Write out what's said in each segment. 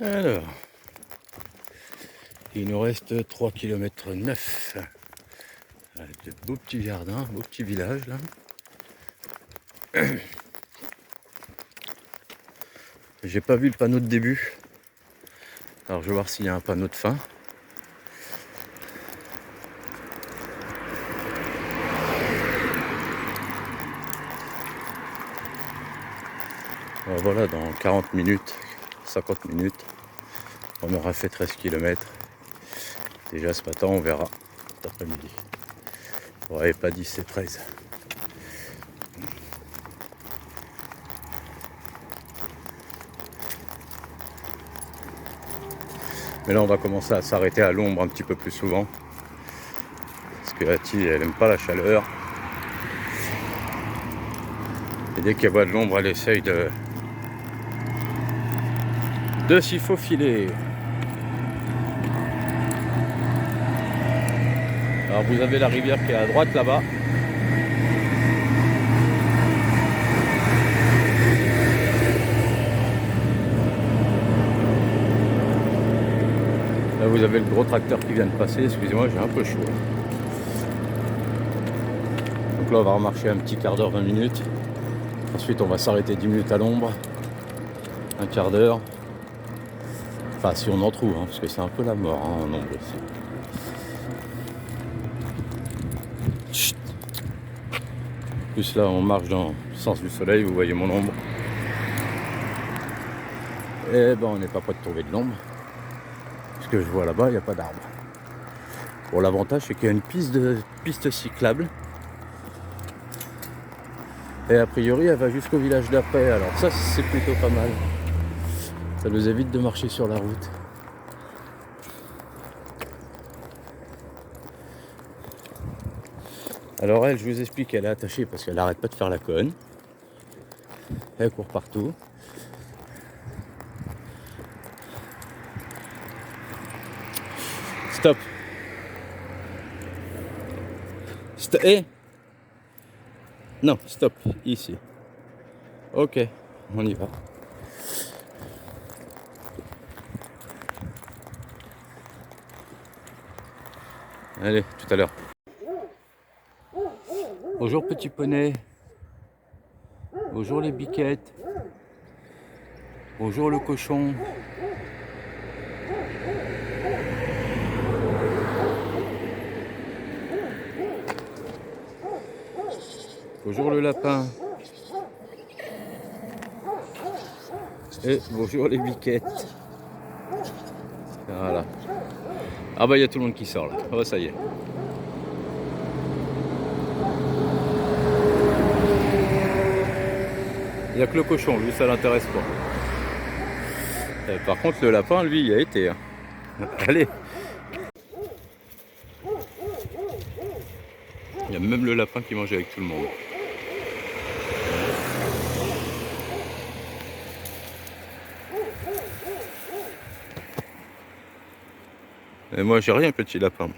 Alors, il nous reste 3 km 9. De beaux petits jardins, beaux petits villages là. J'ai pas vu le panneau de début. Alors je vais voir s'il y a un panneau de fin. Alors voilà, dans 40 minutes, 50 minutes, on aura fait 13 km. Déjà ce matin, on verra cet après-midi. Ouais, pas 10, c'est 13. Mais là, on va commencer à s'arrêter à l'ombre un petit peu plus souvent. Parce que Hattie, elle aime pas la chaleur. Et dès qu'elle voit de l'ombre, elle essaye de s'y faufiler. Alors vous avez la rivière qui est à droite là-bas. Là vous avez le gros tracteur qui vient de passer. Excusez-moi, j'ai un peu chaud. Donc là on va remarcher un petit quart d'heure, 20 minutes. Ensuite on va s'arrêter 10 minutes à l'ombre. Un quart d'heure. Enfin si on en trouve, hein, parce que c'est un peu la mort en ombre ici. Chut. Plus là on marche dans le sens du soleil, vous voyez mon ombre. Et ben on n'est pas près de trouver de l'ombre. Ce que je vois là-bas, il n'y a pas d'arbre. Bon, l'avantage c'est qu'il y a une piste cyclable. Et a priori elle va jusqu'au village d'après. Alors ça c'est plutôt pas mal. Ça nous évite de marcher sur la route. Alors elle, je vous explique, elle est attachée parce qu'elle n'arrête pas de faire la conne. Elle court partout. Stop. Eh. Non, stop, ici. Ok, on y va. Allez, tout à l'heure. Bonjour petit poney. Bonjour les biquettes. Bonjour le cochon. Bonjour le lapin. Et bonjour les biquettes. Voilà. Ah bah il y a tout le monde qui sort là. Oh ça y est. Il n'y a que le cochon, lui ça l'intéresse pas. Par contre le lapin lui il a été. Hein. Allez. Il y a même le lapin qui mange avec tout le monde. Et moi j'ai rien petit lapin.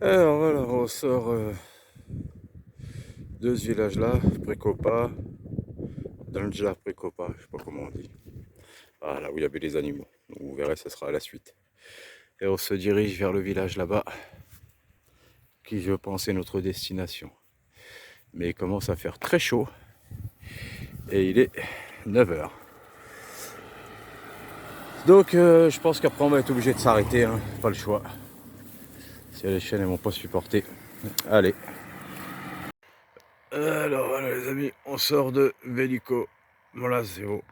Alors voilà, on sort de ce village là, Prekopa, Danja Prekopa, je sais pas comment on dit. Voilà, où il y avait les animaux. Donc vous verrez, ça sera à la suite. Et on se dirige vers le village là-bas, qui je pense est notre destination. Mais il commence à faire très chaud. Et il est 9h. Donc je pense qu'après on va être obligé de s'arrêter, hein. Pas le choix. Si les chaînes elles vont pas supporter. Allez. Alors voilà les amis, on sort de Veliko Molaseo.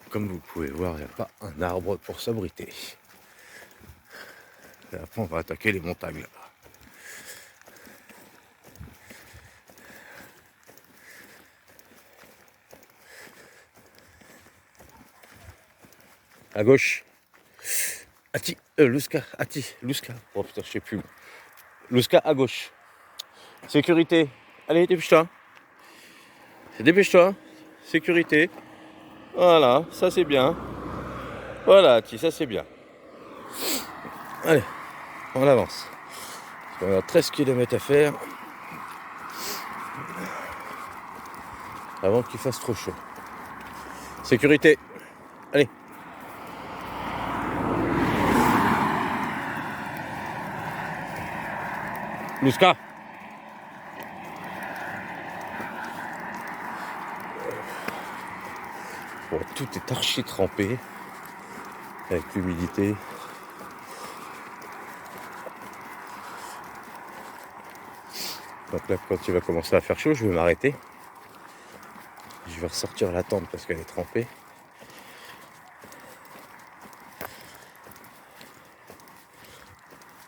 Comme vous pouvez voir, il n'y a pas un arbre pour s'abriter. Et après on va attaquer les montagnes là-bas. À gauche. Ati, Luska, Ati, Luska. Oh putain, je sais plus. Luska à gauche. Sécurité. Allez, dépêche-toi. Dépêche-toi. Sécurité. Voilà, ça c'est bien. Voilà, Ati, ça c'est bien. Allez, on avance. On a 13 km à faire. avant qu'il fasse trop chaud. Sécurité. Allez. Louska. Bon, tout est archi trempé avec l'humidité. Donc là, quand il va commencer à faire chaud, je vais m'arrêter. Je vais ressortir la tente parce qu'elle est trempée.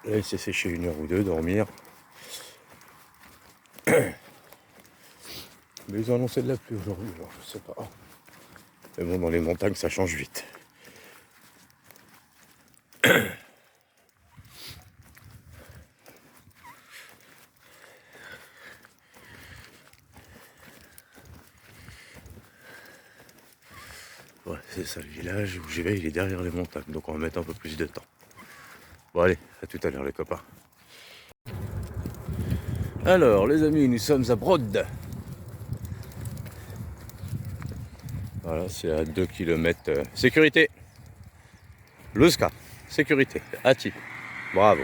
Là, il s'est séché 1 heure ou 2, dormir. Mais ils ont annoncé de la pluie aujourd'hui, alors je sais pas. Mais bon, dans les montagnes, ça change vite. Ouais, c'est ça le village où j'y vais, il est derrière les montagnes, donc on va mettre un peu plus de temps. Bon allez, à tout à l'heure les copains. Alors les amis, nous sommes à Brod. Voilà, c'est à 2 km. Sécurité. Louska. Sécurité. Ati. Bravo.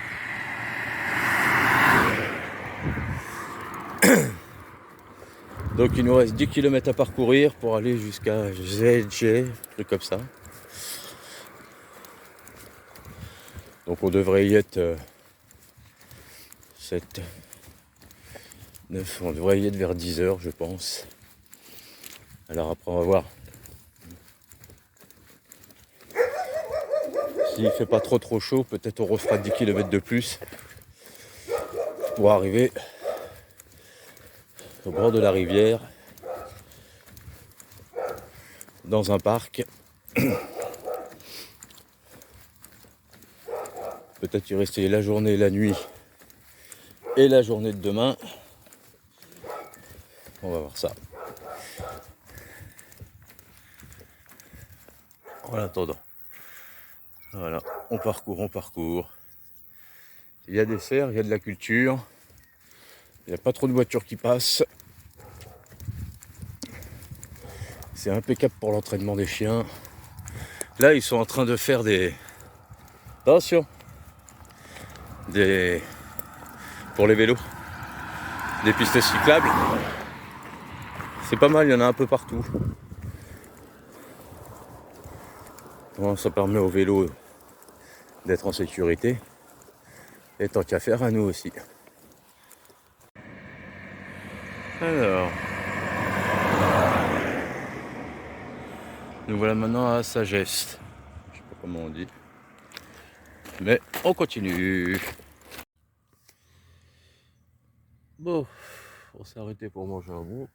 Donc il nous reste 10 km à parcourir pour aller jusqu'à ZG, truc comme ça. Donc on devrait y être 7, 9, on devrait y être vers 10h je pense. Alors après on va voir. S'il fait pas trop chaud, peut-être on refera 10 km de plus pour arriver au bord de la rivière, dans un parc. Peut-être y rester la journée, la nuit et la journée de demain. On va voir ça. En attendant. Voilà, on parcourt. Il y a des cerfs, il y a de la culture. Il n'y a pas trop de voitures qui passent. C'est impeccable pour l'entraînement des chiens. Là, ils sont en train de faire des... Attention. Pour les vélos. Des pistes cyclables. C'est pas mal, il y en a un peu partout. Bon, ça permet aux vélos d'être en sécurité. Et tant qu'à faire, à nous aussi. Alors... Nous voilà maintenant à Sagesse. Je sais pas comment on dit. Mais on continue. Bon, on s'est arrêté pour manger un bout.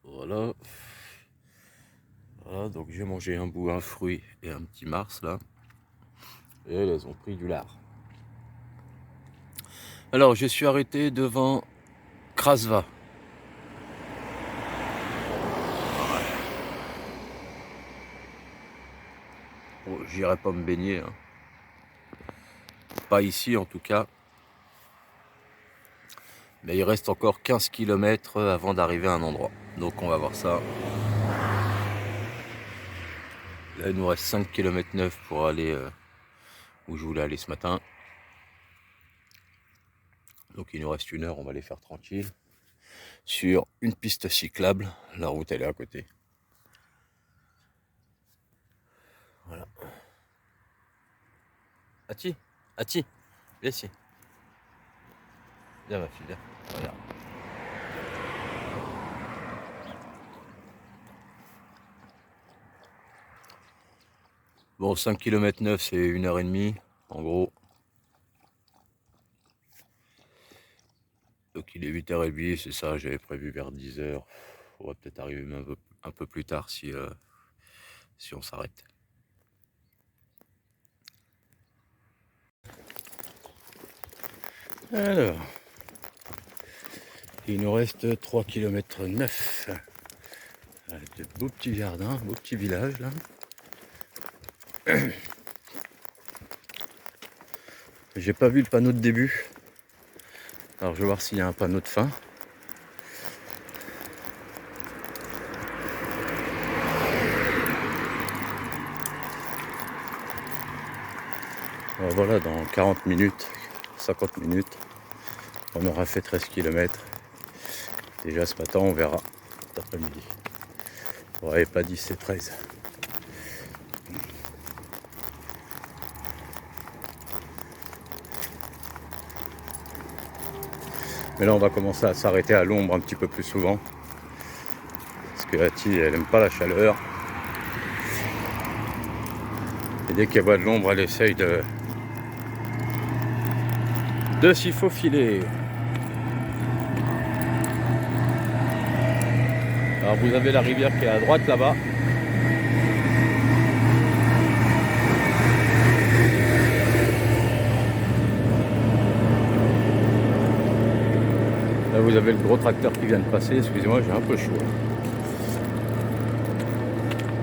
Voilà. Voilà, donc j'ai mangé un bout, un fruit et un petit mars là. Et elles ont pris du lard. Alors je suis arrêté devant Krasva. Bon, j'irai pas me baigner. Hein. Pas ici en tout cas. Mais il reste encore 15 km avant d'arriver à un endroit. Donc on va voir ça. Là il nous reste 5 km 9 pour aller où je voulais aller ce matin. Donc il nous reste 1 heure, on va les faire tranquille. Sur une piste cyclable, la route elle est à côté. Voilà. Ati, viens ici. Viens ma fille, viens. Regarde. Bon, 5 km 9, c'est 1h30, en gros. Donc il est 8h30, c'est ça, j'avais prévu vers 10h. On va peut-être arriver même un peu plus tard si on s'arrête. Alors, il nous reste 3 km 9. De beaux petits jardins, beaux petits villages là. J'ai pas vu le panneau de début. Alors je vais voir s'il y a un panneau de fin. Alors voilà, dans 40 minutes, 50 minutes, on aura fait 13 km. Déjà ce matin, on verra cet après-midi. Ouais, pas 10, c'est 13. Mais là, on va commencer à s'arrêter à l'ombre un petit peu plus souvent. Parce que Hattie, elle aime pas la chaleur. Et dès qu'elle voit de l'ombre, elle essaye de s'y faufiler. Alors vous avez la rivière qui est à droite là-bas. Là vous avez le gros tracteur qui vient de passer. Excusez-moi, j'ai un peu chaud.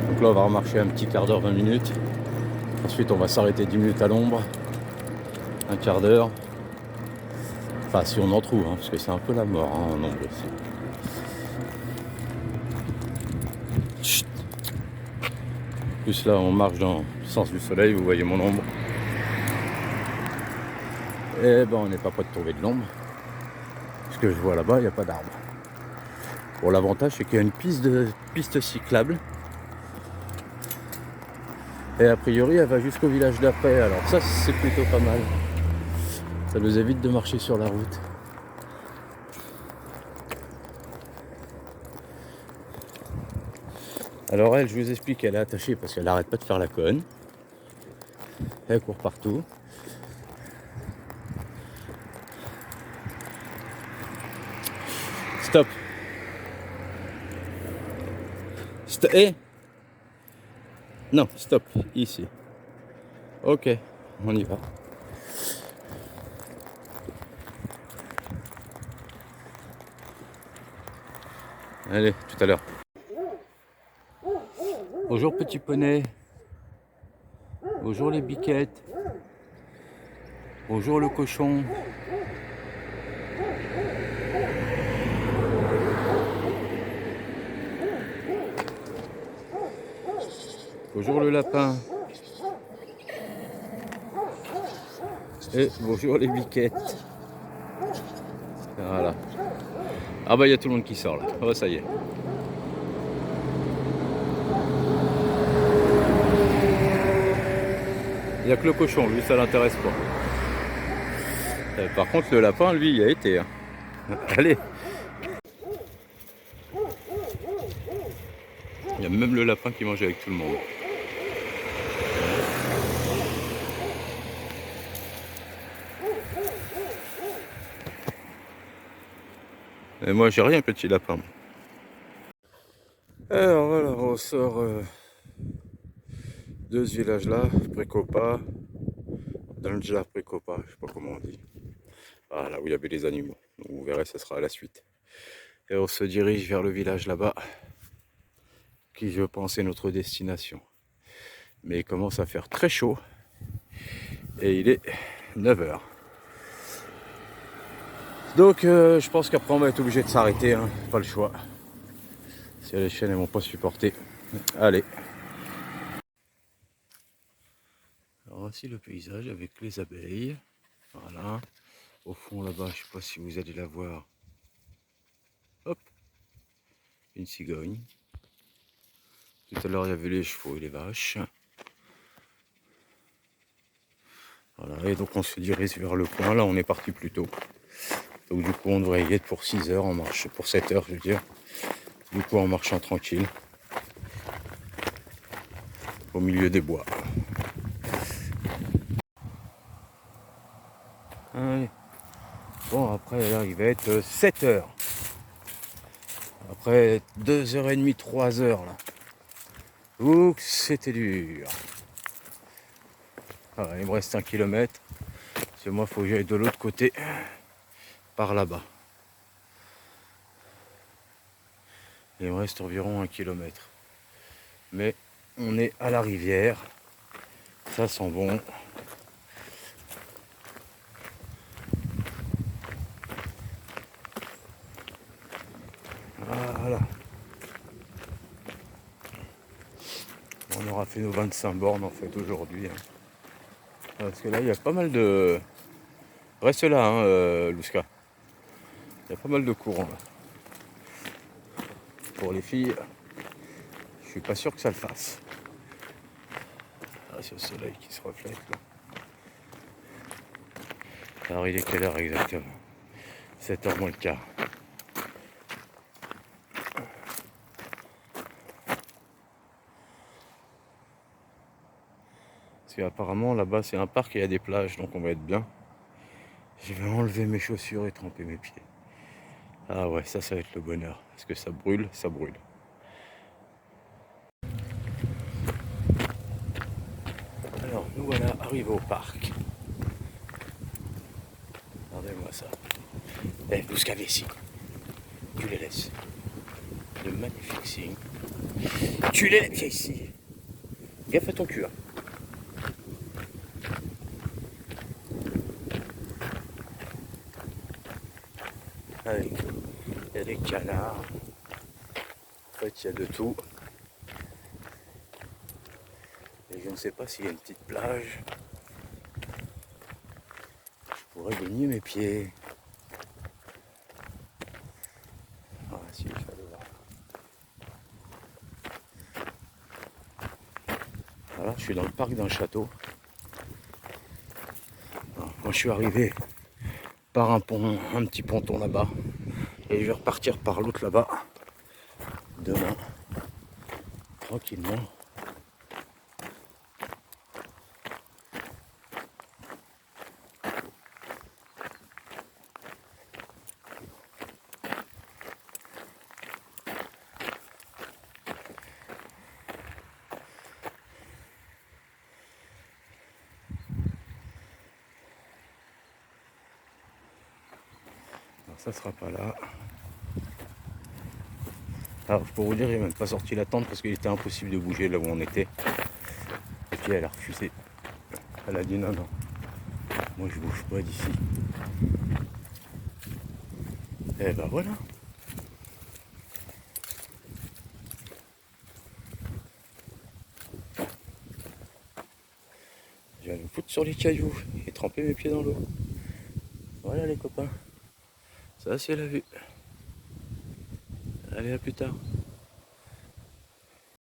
Donc là on va remarcher un petit quart d'heure, 20 minutes. Ensuite on va s'arrêter 10 minutes à l'ombre. Un quart d'heure. Enfin si on en trouve, hein, parce que c'est un peu la mort en ombre ici. Chut. Plus là on marche dans le sens du soleil, vous voyez mon ombre. Et ben on n'est pas près de trouver de l'ombre. Ce que je vois là-bas, il n'y a pas d'arbre. Bon, l'avantage c'est qu'il y a une piste cyclable. Et a priori elle va jusqu'au village d'après. Alors ça c'est plutôt pas mal. Ça nous évite de marcher sur la route. Alors elle, je vous explique, elle est attachée parce qu'elle n'arrête pas de faire la conne. Elle court partout. Stop. Eh non, stop, ici. Ok, on y va. Allez, tout à l'heure. Bonjour petit poney. Bonjour les biquettes. Bonjour le cochon. Bonjour le lapin. Et bonjour les biquettes. Voilà. Ah bah il y a tout le monde qui sort là. Oh ça y est. Il n'y a que le cochon, lui ça l'intéresse pas. Par contre le lapin lui il a été. Hein. Allez. Il y a même le lapin qui mange avec tout le monde. Et moi j'ai rien petit lapin. Alors voilà, on sort de ce village là, Précopa, Danja Précopa, je sais pas comment on dit. Ah, là où il y avait les animaux. Donc vous verrez, ce sera à la suite. Et on se dirige vers le village là-bas, qui je pense est notre destination. Mais il commence à faire très chaud. Et il est 9h. Donc je pense qu'après on va être obligé de s'arrêter, hein. Pas le choix. Si les chaînes ne vont pas supporter. Allez. Alors voici le paysage avec les abeilles. Voilà. Au fond là-bas, je ne sais pas si vous allez la voir. Hop. Une cigogne. Tout à l'heure il y avait les chevaux et les vaches. Voilà, et donc on se dirige vers le coin. Là on est parti plus tôt. Donc du coup on devrait y être pour 6h en marche, pour 7h je veux dire. Du coup en marchant tranquille. Au milieu des bois. Allez. Bon après là il va être 7h. Après 2h30, 3h là. Ouh c'était dur. Voilà, il me reste 1 kilomètre. C'est moi, il faut que j'aille de l'autre côté. Par là-bas. Il me reste environ 1 kilomètre. Mais on est à la rivière. Ça sent bon. Voilà. On aura fait nos 25 bornes en fait aujourd'hui. Hein. Parce que là, il y a pas mal de... Reste là, hein, Louska. Il y a pas mal de courants là. Pour les filles, je suis pas sûr que ça le fasse. Ah, c'est le soleil qui se reflète là. Alors il est quelle heure exactement? 7h moins le quart. Parce qu'apparemment là-bas c'est un parc et il y a des plages, donc on va être bien. Je vais enlever mes chaussures et tremper mes pieds. Ah ouais, ça va être le bonheur. Parce que ça brûle, ça brûle. Alors nous voilà arrivés au parc. Regardez-moi ça. Eh, Louska, viens ici. Tu les laisses. De magnifiques signes. Tu les laisses ici. Gaffe à ton cul. Hein. Allez, il y a des canards. En fait, il y a de tout. Et je ne sais pas s'il y a une petite plage. Je pourrais baigner mes pieds. Ah, si, je vais aller voir. Voilà, je suis dans le parc d'un château. Alors, moi, je suis arrivé par un pont, un petit ponton là-bas. Et je vais repartir par l'autre là-bas. Demain. Tranquillement. Alors ça sera pas là. Alors pour vous dire, j'ai même pas sorti la tente parce qu'il était impossible de bouger là où on était. Et puis elle a refusé. Elle a dit non, non. Moi je bouge pas d'ici. Et ben voilà. Je vais me foutre sur les cailloux et tremper mes pieds dans l'eau. Voilà les copains. Ça c'est la vue. Allez, à plus tard.